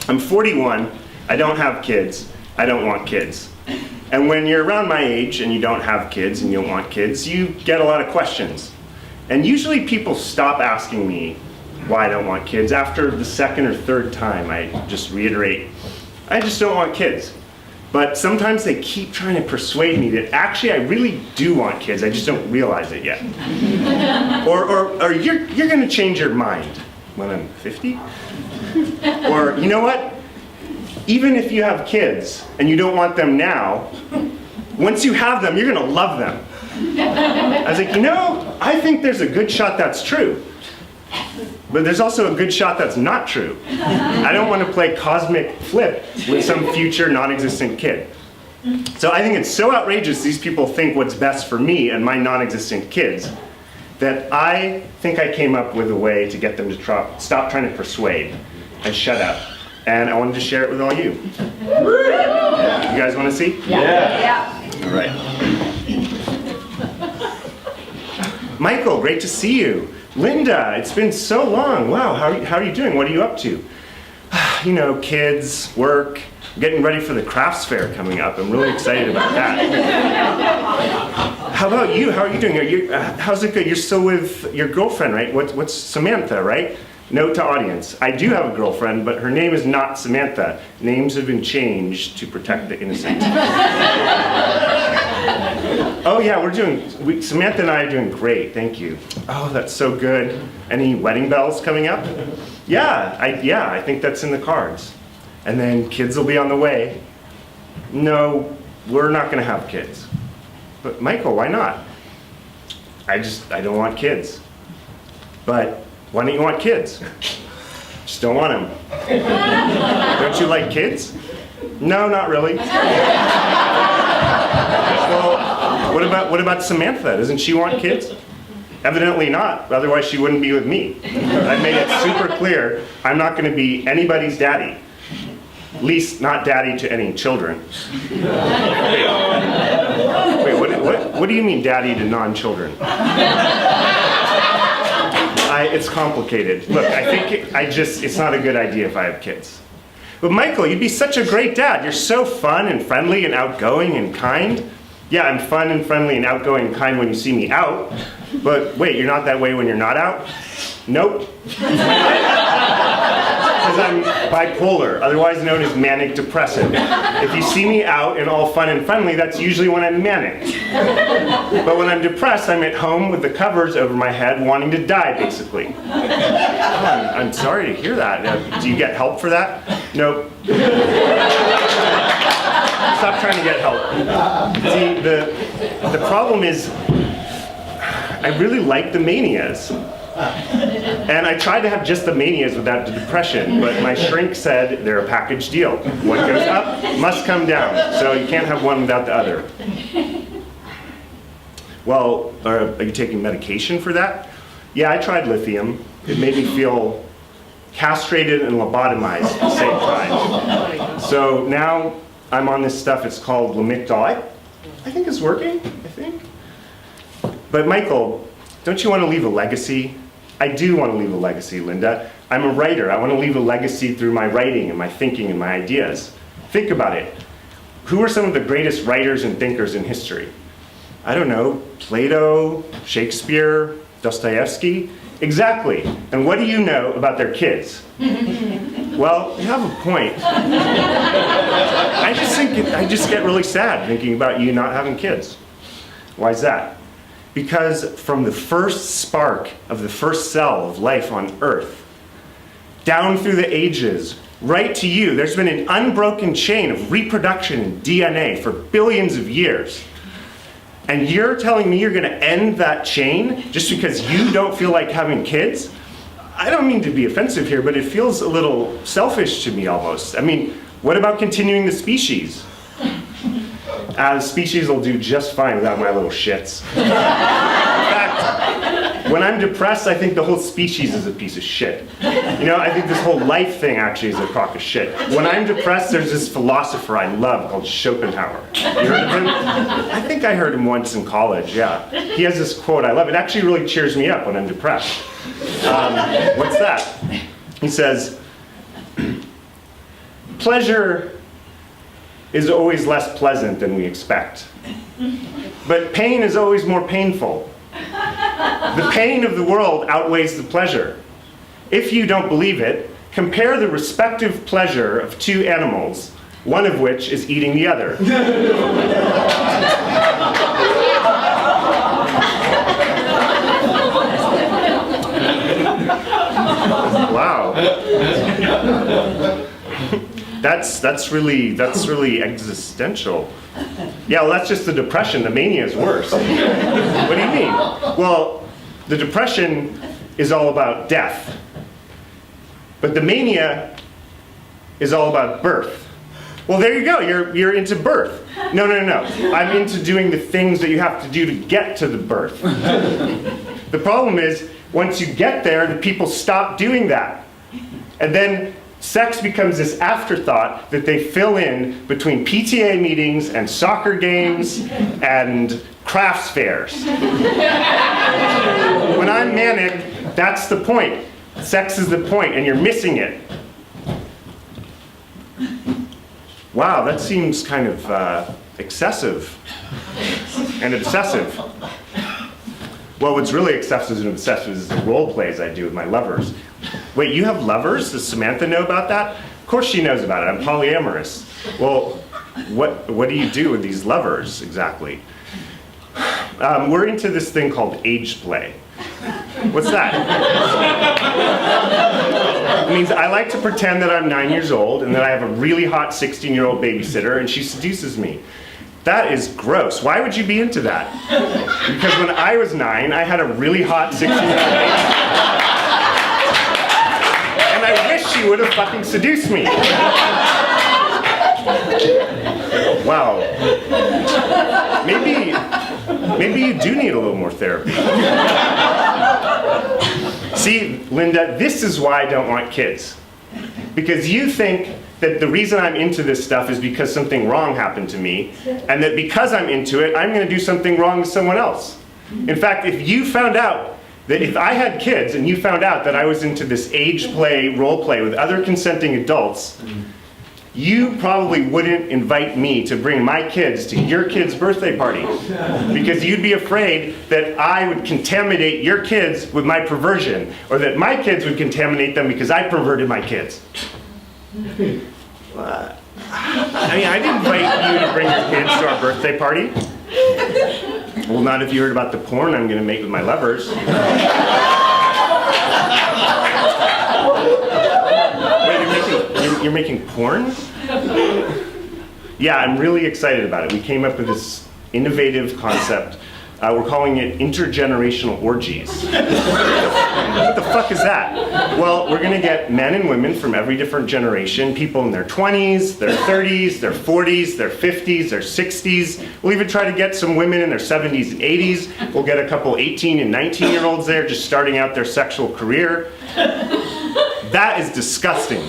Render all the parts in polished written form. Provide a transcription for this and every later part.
I'm 41, I don't have kids, I don't want kids. And when you're around my age and you don't have kids and you don't want kids, you get a lot of questions. And usually people stop asking me why I don't want kids. After the second or third time, I just reiterate, I just don't want kids. But sometimes they keep trying to persuade me that actually I really do want kids, I just don't realize it yet. or you're gonna change your mind when I'm 50? Or you know what? Even if you have kids and you don't want them now, once you have them, you're gonna love them. I was like, I think there's a good shot that's true. But there's also a good shot that's not true. I don't want to play cosmic flip with some future non-existent kid. So I think it's so outrageous these people think what's best for me and my non-existent kids that I think I came up with a way to get them to stop trying to persuade and shut up. And I wanted to share it with all you. You guys want to see? Yeah. All right. Michael, great to see you. Linda, it's been so long. Wow, how are you doing? What are you up to? Kids, work, getting ready for the crafts fair coming up. I'm really excited about that. How about you? How are you doing? How's it good? You're still with your girlfriend, right? What's Samantha, right? Note to audience, I do have a girlfriend, but her name is not Samantha. Names have been changed to protect the innocent. Oh yeah, Samantha and I are doing great, thank you. Oh, that's so good. Any wedding bells coming up? Yeah, I think that's in the cards. And then kids will be on the way. No, we're not gonna have kids. But Michael, why not? I don't want kids. But why don't you want kids? Just don't want them. Don't you like kids? No, not really. Well, what about Samantha? Doesn't she want kids? Evidently not, otherwise she wouldn't be with me. I made it super clear, I'm not going to be anybody's daddy. At least not daddy to any children. Wait, what do you mean daddy to non-children? It's complicated. Look, I think it's not a good idea if I have kids. But Michael, you'd be such a great dad. You're so fun and friendly and outgoing and kind. Yeah, I'm fun and friendly and outgoing and kind when you see me out. But wait, you're not that way when you're not out? Nope. Because I'm bipolar, otherwise known as manic depressive. If you see me out and all fun and friendly, that's usually when I'm manic. But when I'm depressed, I'm at home with the covers over my head wanting to die, basically. Oh, I'm sorry to hear that. Do you get help for that? Nope. Stop trying to get help. See, the problem is, I really like the manias. And I tried to have just the manias without the depression, but my shrink said they're a package deal. What goes up must come down, so you can't have one without the other. Well, are you taking medication for that? Yeah, I tried lithium. It made me feel castrated and lobotomized at the same time. So now I'm on this stuff, it's called Lamictal. I think it's working, I think. But Michael, don't you want to leave a legacy? I do want to leave a legacy, Linda. I'm a writer. I want to leave a legacy through my writing and my thinking and my ideas. Think about it. Who are some of the greatest writers and thinkers in history? I don't know, Plato, Shakespeare, Dostoevsky? Exactly. And what do you know about their kids? Well, you have a point. I just get really sad thinking about you not having kids. Why is that? Because from the first spark of the first cell of life on Earth, down through the ages, right to you, there's been an unbroken chain of reproduction in DNA for billions of years. And you're telling me you're going to end that chain just because you don't feel like having kids? I don't mean to be offensive here, but it feels a little selfish to me almost. I mean, what about continuing the species? The species will do just fine without my little shits. In fact, when I'm depressed, I think the whole species is a piece of shit. I think this whole life thing actually is a crock of shit. When I'm depressed, there's this philosopher I love called Schopenhauer. You heard of him? I think I heard him once in college, yeah. He has this quote I love. It actually really cheers me up when I'm depressed. What's that? He says, pleasure is always less pleasant than we expect. But pain is always more painful. The pain of the world outweighs the pleasure. If you don't believe it, compare the respective pleasure of two animals, one of which is eating the other. Wow. That's really existential. Yeah, well, that's just the depression. The mania is worse. What do you mean? Well, the depression is all about death. But the mania is all about birth. Well, there you go. You're into birth. No. I'm into doing the things that you have to do to get to the birth. The problem is, once you get there, the people stop doing that. And then sex becomes this afterthought that they fill in between PTA meetings and soccer games and crafts fairs. When I'm manic, that's the point. Sex is the point, and you're missing it. Wow, that seems kind of excessive and obsessive. Well, what's really excessive and obsessive is the role plays I do with my lovers. Wait, you have lovers? Does Samantha know about that? Of course she knows about it. I'm polyamorous. Well, what do you do with these lovers exactly? We're into this thing called age play. What's that? It means I like to pretend that I'm 9 years old and that I have a really hot 16-year-old babysitter and she seduces me. That is gross. Why would you be into that? Because when I was 9, I had a really hot 16-year-old babysitter. And I wish she would have fucking seduced me. Wow. Maybe you do need a little more therapy. See, Linda, this is why I don't want kids. Because you think that the reason I'm into this stuff is because something wrong happened to me, and that because I'm into it, I'm going to do something wrong to someone else. In fact, if you found out that if I had kids and you found out that I was into this age play, role play with other consenting adults, you probably wouldn't invite me to bring my kids to your kid's birthday party because you'd be afraid that I would contaminate your kids with my perversion, or that my kids would contaminate them because I perverted my kids. I didn't invite you to bring your kids to our birthday party. Well, not if you heard about the porn I'm going to make with my lovers. Wait, you're making porn? Yeah, I'm really excited about it. We came up with this innovative concept. We're calling it intergenerational orgies. What the fuck is that? Well, we're going to get men and women from every different generation, people in their 20s, their 30s, their 40s, their 50s, their 60s. We'll even try to get some women in their 70s and 80s. We'll get a couple 18 and 19-year-olds there just starting out their sexual career. That is disgusting.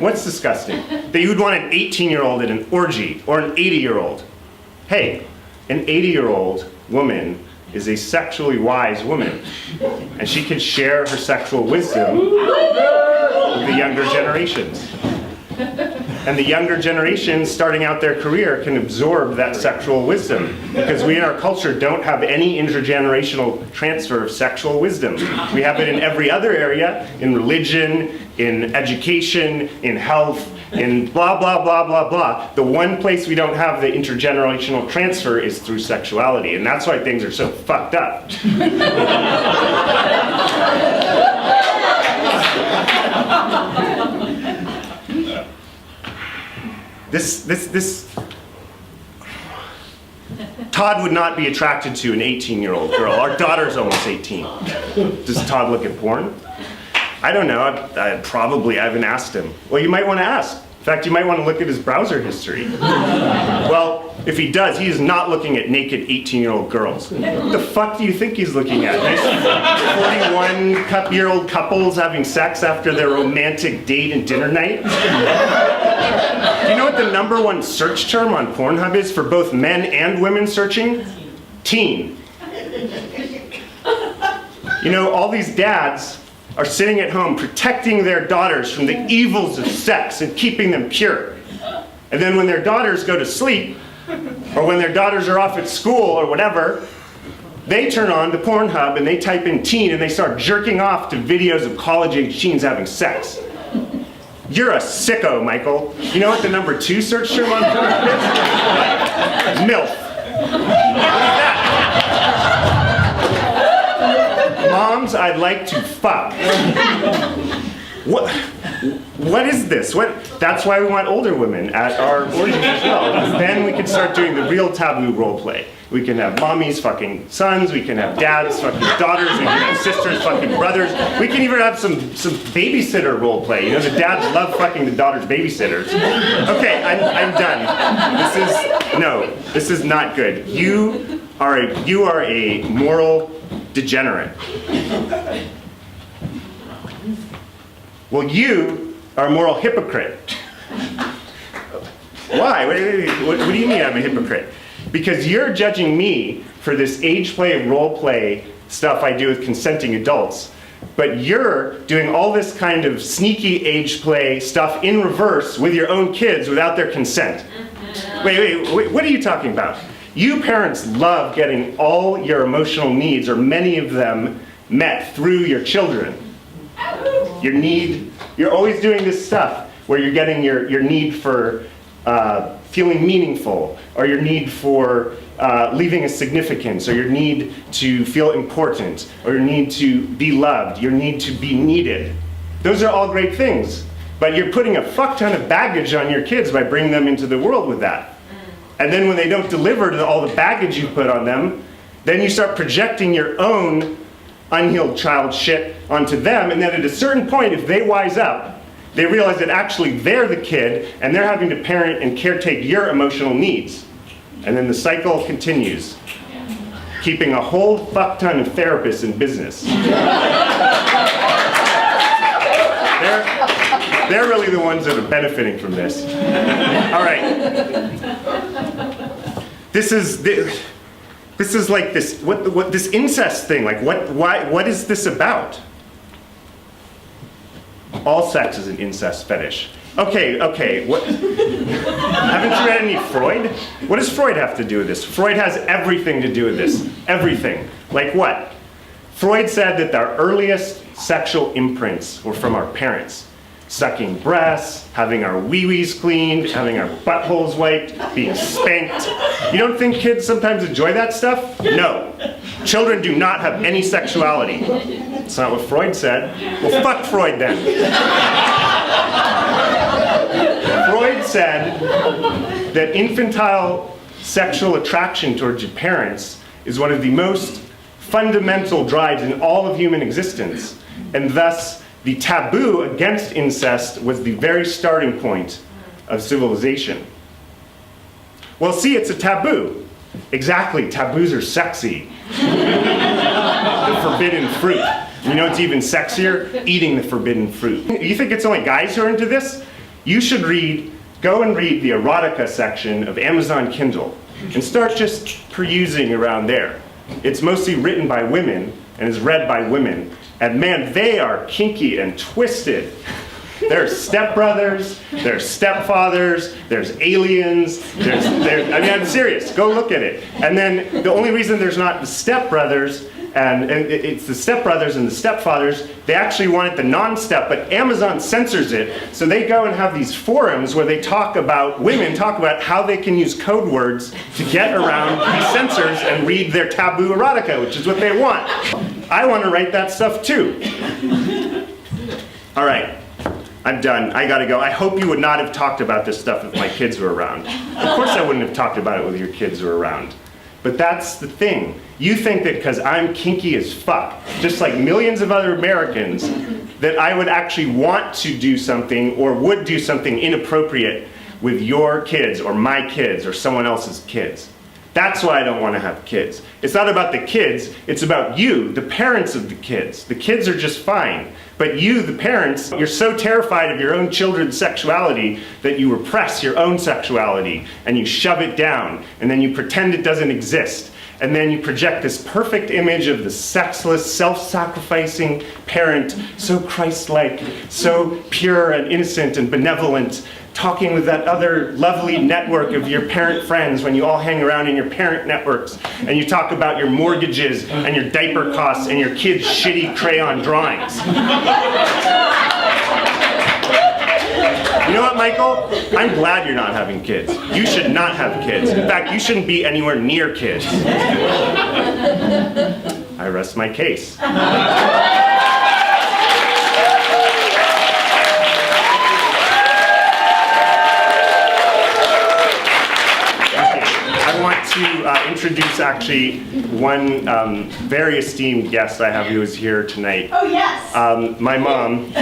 What's disgusting? That you would want an 18-year-old at an orgy, or an 80-year-old. Hey, an 80-year-old woman is a sexually wise woman, and she can share her sexual wisdom with the younger generations. And the younger generations starting out their career can absorb that sexual wisdom, because we in our culture don't have any intergenerational transfer of sexual wisdom. We have it in every other area, in religion, in education, in health, in blah, blah, blah, blah, blah. The one place we don't have the intergenerational transfer is through sexuality, and that's why things are so fucked up. This Todd would not be attracted to an 18-year-old girl. Our daughter's almost 18. Does Todd look at porn? I don't know. I haven't asked him. Well, you might want to ask. In fact, you might want to look at his browser history. Well, if he does, he is not looking at naked 18-year-old girls. What the fuck do you think he's looking at? Nice 41-year-old couples having sex after their romantic date and dinner night? Do you know what the #1 search term on Pornhub is for both men and women searching? Teen. You know, all these dads are sitting at home protecting their daughters from the evils of sex and keeping them pure. And then when their daughters go to sleep, or when their daughters are off at school or whatever, they turn on the Pornhub and they type in teen and they start jerking off to videos of college-age teens having sex. You're a sicko, Michael. You know what the number 2 search term on Pornhub is? MILF. Moms, I'd like to fuck. What is this? That's why we want older women at our orgies as well. Because then we can start doing the real taboo role play. We can have mommies fucking sons, we can have dads fucking daughters, we can have sisters fucking brothers. We can even have some babysitter role play. You know, the dads love fucking the daughters' babysitters. Okay, I'm done. This is not good. You are a moral degenerate. Well, you are a moral hypocrite. Why? What do you mean I'm a hypocrite? Because you're judging me for this age play, role play stuff I do with consenting adults, but you're doing all this kind of sneaky age play stuff in reverse with your own kids without their consent. Wait, what are you talking about? You parents love getting all your emotional needs, or many of them, met through your children. You're always doing this stuff where you're getting your need for feeling meaningful, or your need for leaving a significance, or your need to feel important, or your need to be loved, your need to be needed. Those are all great things, but you're putting a fuck ton of baggage on your kids by bringing them into the world with that. And then when they don't deliver to all the baggage you put on them, then you start projecting your own unhealed child shit onto them, and then at a certain point, if they wise up, they realize that actually they're the kid, and they're having to parent and caretake your emotional needs. And then the cycle continues, keeping a whole fuck ton of therapists in business. They're really the ones that are benefiting from this. All right. This is like this, what this incest thing, like what is this about? All sex is an incest fetish. Okay, haven't you read any Freud? What does Freud have to do with this? Freud has everything to do with this, everything. Like what? Freud said that our earliest sexual imprints were from our parents. Sucking breasts, having our wee-wees cleaned, having our buttholes wiped, being spanked. You don't think kids sometimes enjoy that stuff? No. Children do not have any sexuality. That's not what Freud said. Well, fuck Freud then. Freud said that infantile sexual attraction towards your parents is one of the most fundamental drives in all of human existence, and thus the taboo against incest was the very starting point of civilization. Well, see, it's a taboo. Exactly, taboos are sexy. The forbidden fruit. You know what's even sexier? Eating the forbidden fruit. You think it's only guys who are into this? You should go and read the erotica section of Amazon Kindle and start just perusing around there. It's mostly written by women and is read by women. And man, they are kinky and twisted. There's stepbrothers, there's stepfathers, there's aliens, I'm serious, go look at it. And then the only reason there's not the stepbrothers, and it's the stepbrothers and the stepfathers, they actually want it the non-step, but Amazon censors it, so they go and have these forums where women talk about how they can use code words to get around these censors and read their taboo erotica, which is what they want. I want to write that stuff too. All right, I'm done. I gotta go. I hope you would not have talked about this stuff if my kids were around. Of course I wouldn't have talked about it with your kids who were around. But that's the thing. You think that because I'm kinky as fuck, just like millions of other Americans, that I would actually want to do something or would do something inappropriate with your kids or my kids or someone else's kids. That's why I don't want to have kids. It's not about the kids, it's about you, the parents of the kids. The kids are just fine. But you, the parents, you're so terrified of your own children's sexuality that you repress your own sexuality and you shove it down and then you pretend it doesn't exist. and then you project this perfect image of the sexless, self-sacrificing parent, so Christ-like, so pure and innocent and benevolent, talking with that other lovely network of your parent friends when you all hang around in your parent networks, and you talk about your mortgages and your diaper costs and your kids' shitty crayon drawings. You know what, Michael? I'm glad you're not having kids. You should not have kids. In fact, you shouldn't be anywhere near kids. I rest my case. I want to introduce actually one very esteemed guest I have who is here tonight. Oh, yes. My mom.